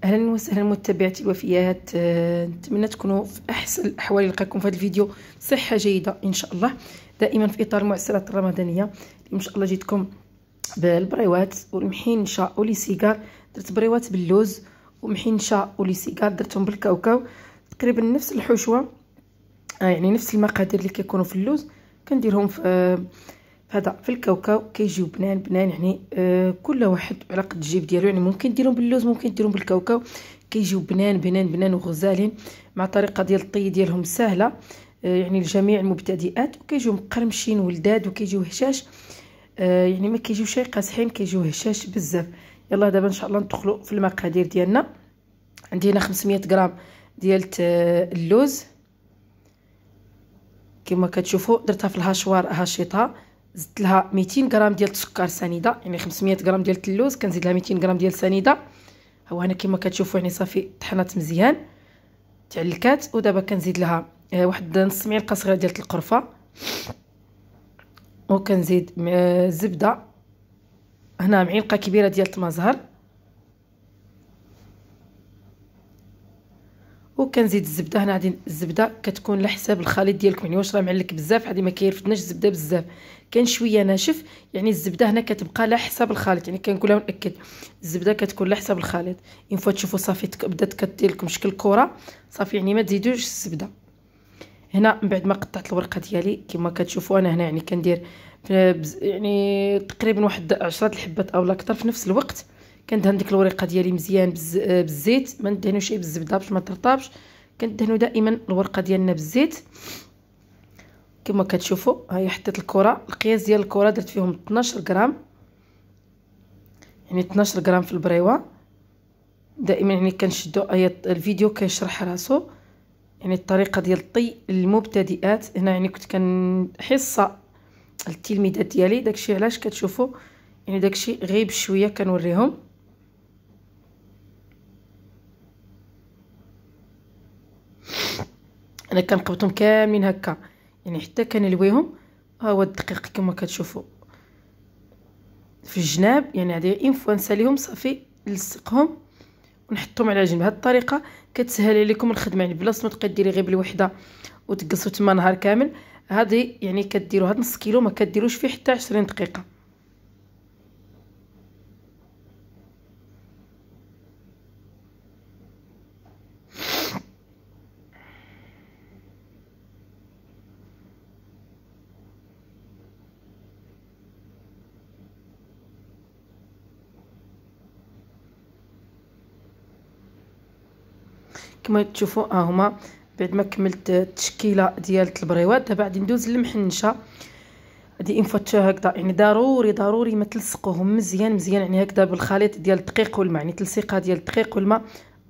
اهلا وسهلا متابعتي الوفيات. نتمنى تكونوا في احسن الاحوال. نلقاكم في هذا الفيديو صحه جيده ان شاء الله، دائما في اطار المعسرات الرمضانيه. اليوم ان شاء الله جيتكم بالبريوات والمحينشه ولي سيجار. درت بريوات باللوز ومحينشه ولي سيجار درتهم بالكاوكاو، تقريبا نفس الحشوه، يعني نفس المقادير اللي كيكونوا في اللوز كنديرهم في هذا في الكاوكاو. كيجيو بنان بنان، يعني كل واحد على قد الجيب ديالو. يعني ممكن ديرهم باللوز ممكن ديرهم بالكاوكاو، كيجيو بنان بنان بنان وغزالين، مع طريقه ديال الطي ديالهم سهله يعني لجميع المبتدئات، وكيجيو مقرمشين ولداد وكيجيو هشاش. يعني ما كيجيوش قاصحين، كيجيو هشاش بزاف. يلا دابا ان شاء الله ندخلوا في المقادير ديالنا. عندي هنا 500 غرام ديال اللوز كما كتشوفوا، درتها في الهاشوار هاشيطها. زدت لها 200 غرام ديال السكر سنيده، يعني 500 غرام ديال اللوز كنزيد لها 200 غرام ديال سنيده. هو هنا كما كتشوفوا يعني صافي طحنات مزيان تعلكات. ودابا كنزيد لها واحد نص معلقه صغيره ديال القرفه، وكنزيد زبده هنا معلقه كبيره ديال المزهر، وكنزيد الزبده. هنا غادي الزبده كتكون على حساب الخليط ديالكم، يعني واش راه معلك بزاف غادي ما كيرفدناش الزبده بزاف، كاين شويه ناشف. يعني الزبده هنا كتبقى على حساب الخليط، يعني كنقولها ونأكد الزبده كتكون على حساب الخليط. اين فوا تشوفوا صافي بدات كدير لكم شكل كره صافي، يعني ما تزيدوش الزبده. هنا من بعد ما قطعت الورقه ديالي كما كتشوفوا انا هنا يعني كندير يعني تقريبا واحد 10 الحبات اولا اكثر في نفس الوقت. كندهن ديك الورقه ديالي مزيان بالزيت، ما ندهنوش بالزبده باش ما ترطابش. كندهنوا دائما الورقه ديالنا بالزيت كما كتشوفوا. هاي حطيت الكره، القياس ديال الكره درت فيهم 12 غرام، يعني 12 غرام في البريوه. دائما يعني كنشدوا الفيديو كيشرح راسو، يعني الطريقه ديال الطي للمبتدئات. هنا يعني كنت حصه التلميذات ديالي، داكشي علاش كتشوفوا يعني داكشي غير بشويه كنوريهم. انا كنقبطهم كاملين هكا يعني حتى كنلويهم. ها هو الدقيق كما كتشوفوا في الجناب، يعني هذه اين فوا نساليهم صافي نلصقهم ونحطهم على جنب. هذه الطريقه كتسهل عليكم الخدمه، يعني بلاصه ما تبقاي ديري غير بالوحده وتقصوا تما نهار كامل. هذه يعني كديروا هذا نص كيلو ما كديروش فيه حتى 20 دقيقه. كما تشوفوا ها هما بعد ما كملت التشكيله ديال البريوات. دابا غادي ندوز للمحنشه. هادي انفوا هكذا يعني ضروري ما تلصقوهم مزيان مزيان، يعني هكذا بالخليط ديال الدقيق والماء، يعني تلصيقه ديال الدقيق والماء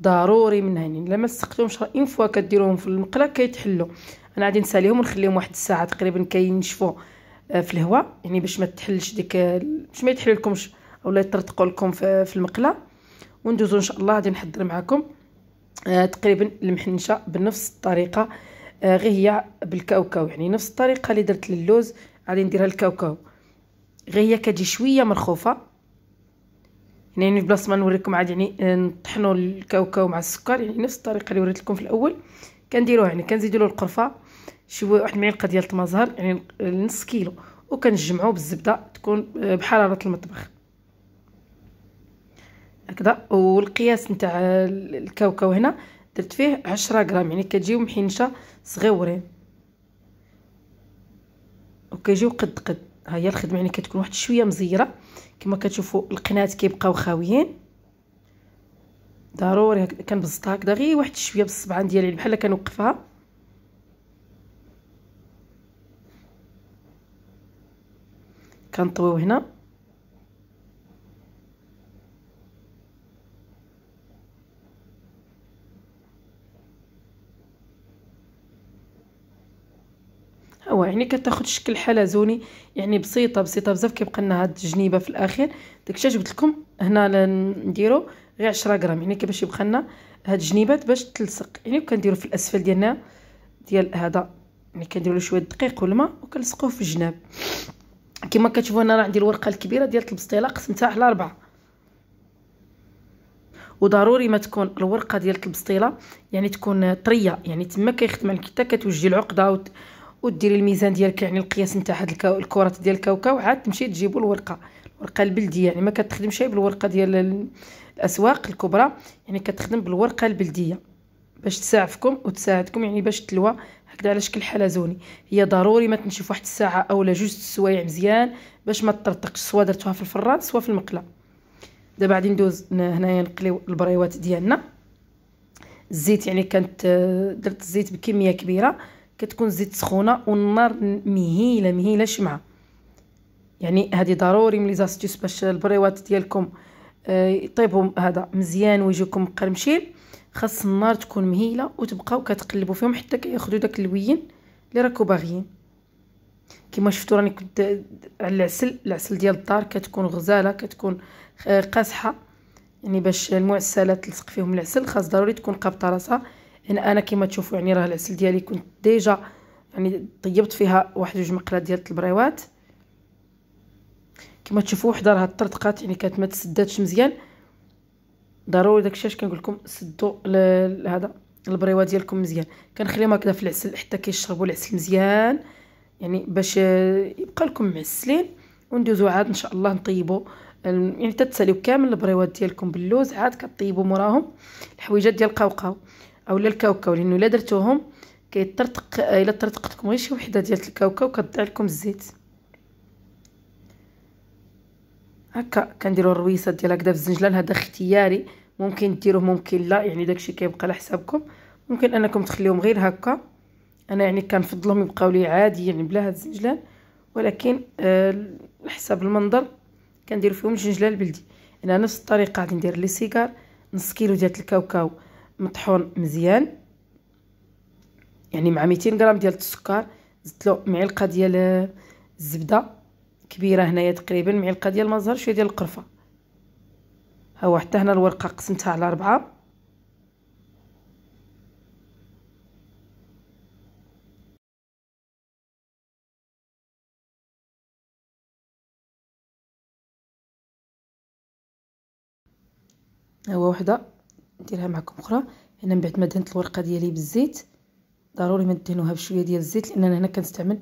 ضروري منها. يعني الا ما لصقتهمش انفوا كديروهم في المقله كيتحلوا. انا غادي نساليهم ونخليهم واحد الساعه تقريبا كينشفوا في الهواء، يعني باش ما تحلش ديك، باش ما يتحل لكمش اولا يطرطقوا لكم في المقله. وندوزو ان شاء الله. غادي نحضر معكم تقريبا المحنشه بنفس الطريقه، غير هي بالكاوكاو، يعني نفس الطريقه اللي درت للوز غادي نديرها للكاوكاو، غير هي كتجي شويه مرخوفه. يعني في بلاصه ما نوريكم عاد يعني نطحنوا الكاوكاو مع السكر، يعني نفس الطريقه اللي وريت لكم في الاول كنديروها. يعني كنزيدوا له القرفه شويه، واحد المعلقه ديال المزهر يعني نص كيلو، وكنجمعوه بالزبده تكون بحراره المطبخ هكذا. والقياس نتاع الكاوكاو هنا درت فيه 10 غرام، يعني كتجيو محنشه صغيورين وكيجيو قد. ها هي الخدمه، يعني كتكون واحد شويه مزيره كما كتشوفوا. القنات كيبقاو خاويين ضروري كنبسطها هكذا غير واحد شويه بالصبعان ديالي بحال كنوقفها. كنطويو هنا هو يعني كتاخذ شكل حلزوني، يعني بسيطه بزاف. كيبقى لنا هاد الجنيبه في الاخير. داكشي جبت لكم هنا نديرو غير 10 غرام، يعني باش يبقى لنا هاد الجنيبات باش تلصق. يعني كنديرو في الاسفل ديالنا ديال هذا، يعني كنديروا له شويه دقيق والماء وكنلصقوه في الجناب. كما كتشوفوا انا راه عندي الورقه الكبيره ديال البسطيله قسمتها على 4، وضروري ما تكون الورقه ديالك البسطيله يعني تكون طريه، يعني تما كيخدم عليك حتى كتوجدي العقده وديري الميزان ديالك، يعني القياس نتاع هاد الكرات ديال الكاوكاو، عاد تمشي تجيبوا الورقه البلديه. يعني ما كتخدمش بالورقه ديال الاسواق الكبرى، يعني كتخدم بالورقه البلديه باش تساعفكم وتساعدكم، يعني باش تلوى هكذا على شكل حلزوني. هي ضروري ما تنشف واحد الساعه اولا جوج السوايع مزيان باش ما تطرطقش، سوا درتوها في الفران سوا في المقله. دابا غادي ندوز هنايا نقليو البريوات ديالنا. الزيت يعني كانت درت الزيت بكميه كبيره، كتكون الزيت سخونه والنار مهيله شمعه. يعني هذه ضروري من لي زاستيوس باش البريوات ديالكم يطيبوا هذا مزيان ويجيكم مقرمشين. خاص النار تكون مهيله وتبقاو كتقلبوا فيهم حتى كياخذوا داك اللوين اللي راكو باغيين. كما شفتوا راني كنت على العسل ديال الدار كتكون غزاله، كتكون قاصحه، يعني باش المعسلات تلصق فيهم العسل خاص ضروري تكون قابطه راسها. هنا انا كما تشوفوا يعني راه العسل ديالي كنت ديجا يعني طيبت فيها واحد جوج مقلات ديال البريوات. كما تشوفوا وحده راه طرطقات، يعني كانت ما تسداتش مزيان. ضروري داكشي اش كنقول لكم سدوا هذا البريوات ديالكم مزيان. كنخليهم هكذا في العسل حتى كيشربوا العسل مزيان، يعني باش يبقى لكم معسلين. وندوزو عاد ان شاء الله نطيبوا، يعني تتساليو كامل البريوات ديالكم باللوز، عاد كطيبوا موراهم الحويجات ديال القوقاو اولا الكاوكاو، لانه الا درتوهم كيطرطق. الا طرطقتكم غير شي وحده ديال الكاوكاو كتضيع لكم الزيت. هكا كنديروا الرويصات ديال هكذا في الزنجلان، هذا اختياري، ممكن ديروه ممكن لا، يعني داكشي كيبقى على حسابكم. ممكن انكم تخليوهم غير هكا، انا يعني كنفضلهم يبقاو لي عادي يعني بلا هاد الزنجلان، ولكن على حساب المنظر كندير فيهم الجنجلان البلدي. انا نفس الطريقه غادي ندير لي سيجار نص كيلو ديال الكاوكاو مطحون مزيان، يعني مع 200 غرام ديال السكر، زدت له معلقه ديال الزبده كبيره، هنايا تقريبا معلقه ديال المزهر، شويه ديال القرفه. ها هو حتى هنا الورقه قسمتها على 4. ها هو وحده نديرها معكم اخرى. هنا من بعد ما دهنت الورقه ديالي بالزيت، ضروري ما دهنوها بشويه ديال الزيت، لان انا هنا كنستعمل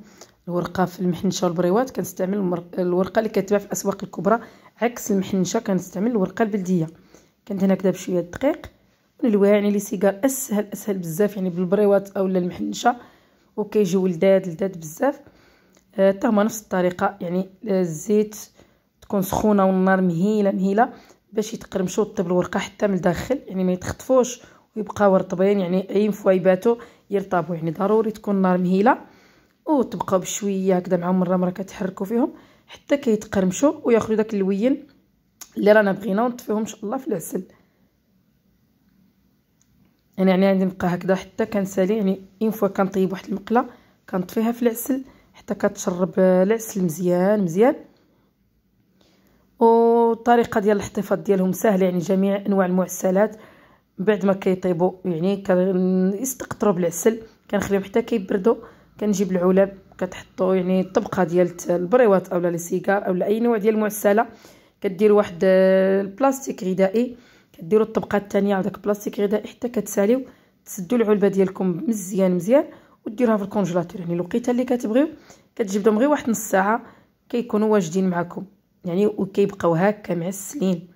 الورقه في المحنشه والبريوات، كنستعمل الورقه اللي كتباع في الاسواق الكبرى، عكس المحنشه كنستعمل الورقه البلديه. كندهن هكذا بشويه الدقيق ونلويها، يعني لي سيجار اسهل بزاف، يعني بالبريوات اولا المحنشه، وكيجيو لذاد بزاف. حتى هما نفس الطريقه، يعني الزيت تكون سخونه والنار مهيله باش يتقرمشوا وطيب الورقه حتى من الداخل، يعني ما يتخطفوش ويبقاو رطبين، يعني اي فوا يباتوا يرطبوا. يعني ضروري تكون النار مهيله وتبقاو بشويه هكذا معهم مره كتحركوا فيهم حتى كيتقرمشوا وياخذوا داك اللوين اللي رانا بغينا، ونطفيهم ان شاء الله في العسل. انا يعني غادي نبقى هكذا حتى كنسالي، يعني اين فوا كنطيب واحد المقله كنطفيها في العسل حتى كتشرب العسل مزيان. والطريقه ديال الاحتفاظ ديالهم سهله، يعني جميع انواع المعسلات بعد ما كيطيبوا يعني كيستقطروا بالعسل، كنخليهم حتى كيبردوا، كنجيب العلب كتحطوا يعني الطبقه ديال البريوات اولا لي سيجار اولا اي نوع ديال المعسله، كديروا واحد البلاستيك غذائي، كديروا الطبقه الثانيه على داك البلاستيك غذائي حتى كتساليو، تسدوا العلبه ديالكم مزيان وديروها في الكونجيلاتور. يعني الوقيته اللي كتبغيو كتجبدهم غير واحد نص ساعه كيكونوا واجدين معكم، يعني وكيبقاو هكا معسلين،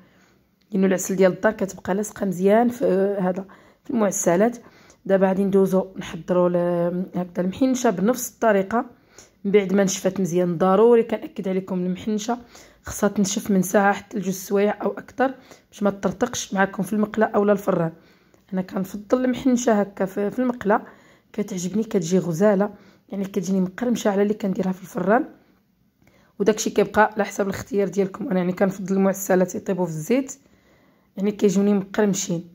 لانه العسل ديال الدار كتبقى لاصقه مزيان في هذا في المعسلات. دابا غادي ندوزو نحضروا هكذا المحنشه بنفس الطريقه. من بعد ما نشفت مزيان، ضروري كنأكد عليكم المحنشه خاصها تنشف من ساعه حتى لجوج سوايع او اكثر باش ما تطرطقش معكم في المقله اولا الفران. انا كنفضل المحنشه هكا في المقله، كتعجبني كتجي غزاله، يعني كتجيني مقرمشه على اللي كنديرها في الفران. وداكشي كيبقى على حسب الاختيار ديالكم. انا يعني كنفضل المعسلات يطيبوا في الزيت، يعني كيجوني مقرمشين.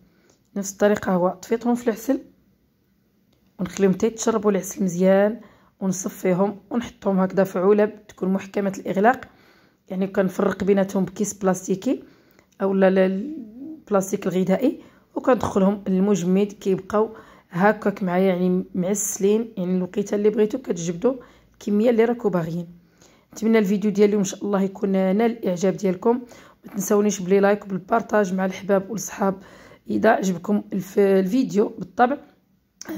نفس الطريقه هو طفيتهم في العسل ونخليهم حتى يتشربوا العسل مزيان، ونصفيهم ونحطهم هكذا في علب تكون محكمه الاغلاق، يعني كنفرق بيناتهم بكيس بلاستيكي اولا البلاستيك الغذائي، وكندخلهم للمجمد كيبقاو هكاك معايا يعني معسلين. يعني الوقيته اللي بغيتو كتجبدوا الكميه اللي راكم باغيين. نتمنى الفيديو ديالي ان شاء الله يكون نال الاعجاب ديالكم، ما تنسونيش بلي لايك وبالبارطاج مع الحباب والصحاب اذا عجبكم الفيديو بالطبع.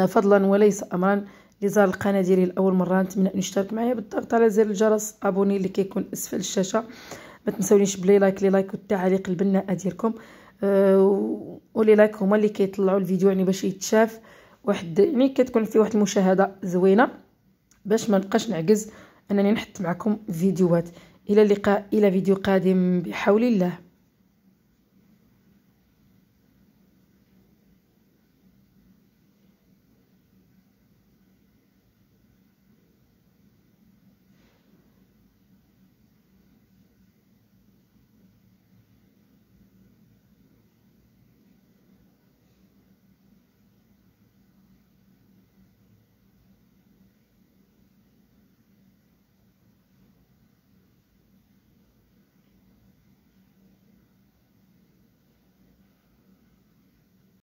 فضلا وليس امرا، اللي زار القناه ديالي لاول مره نتمنى ان يشترك معايا بالضغط على زر الجرس ابوني اللي كيكون اسفل الشاشه. ما تنسونيش بلي لايك والتعليق البناءه ديالكم. ولي لايك هما اللي كيطلعوا الفيديو يعني باش يتشاف واحد، يعني كتكون فيه واحد المشاهده زوينه باش ما نبقاش نعجز انني نحط معكم فيديوهات. الى اللقاء، الى فيديو قادم بحول الله.